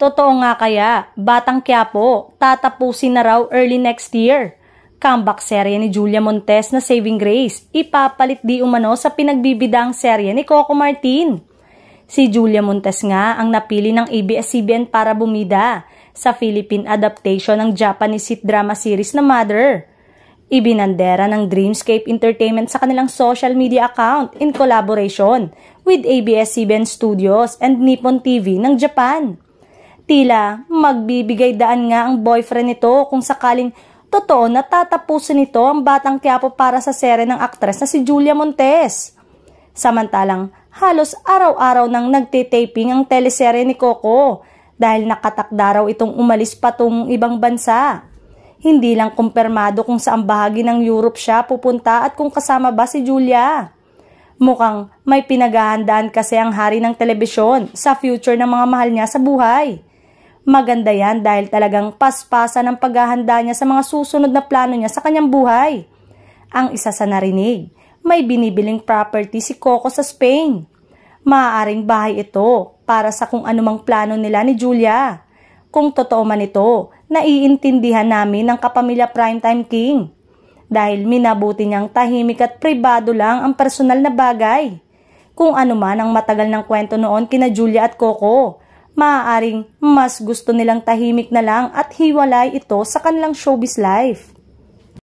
Totoo nga kaya, Batang Quiapo, tatapusin na raw early next year. Comeback serye ni Julia Montes na Saving Grace, ipapalit di umano sa pinagbibidang serye ni Coco Martin. Si Julia Montes nga ang napili ng ABS-CBN para bumida sa Philippine adaptation ng Japanese hit drama series na Mother. Ibinandera ng Dreamscape Entertainment sa kanilang social media account in collaboration with ABS-CBN Studios and Nippon TV ng Japan. Tila magbibigay daan nga ang boyfriend nito kung sakaling totoo na tatapusin nito ang Batang Quiapo para sa serye ng aktres na si Julia Montes. Samantalang halos araw-araw nang nagtitaping ang teleserye ni Coco dahil nakatakda raw itong umalis patungong ibang bansa. Hindi lang kumpirmado kung saang bahagi ng Europe siya pupunta at kung kasama ba si Julia. Mukhang may pinaghahandaan kasi ang hari ng telebisyon sa future ng mga mahal niya sa buhay. Maganda yan dahil talagang paspasan ang paghahanda niya sa mga susunod na plano niya sa kanyang buhay. Ang isa sa narinig, may binibiling property si Coco sa Spain. Maaaring bahay ito para sa kung anumang plano nila ni Julia. Kung totoo man ito, naiintindihan namin ng kapamilya Primetime King. Dahil minabuti niyang tahimik at pribado lang ang personal na bagay. Kung ano man ang matagal ng kwento noon kina Julia at Coco, maaaring mas gusto nilang tahimik na lang at hiwalay ito sa kanilang showbiz life.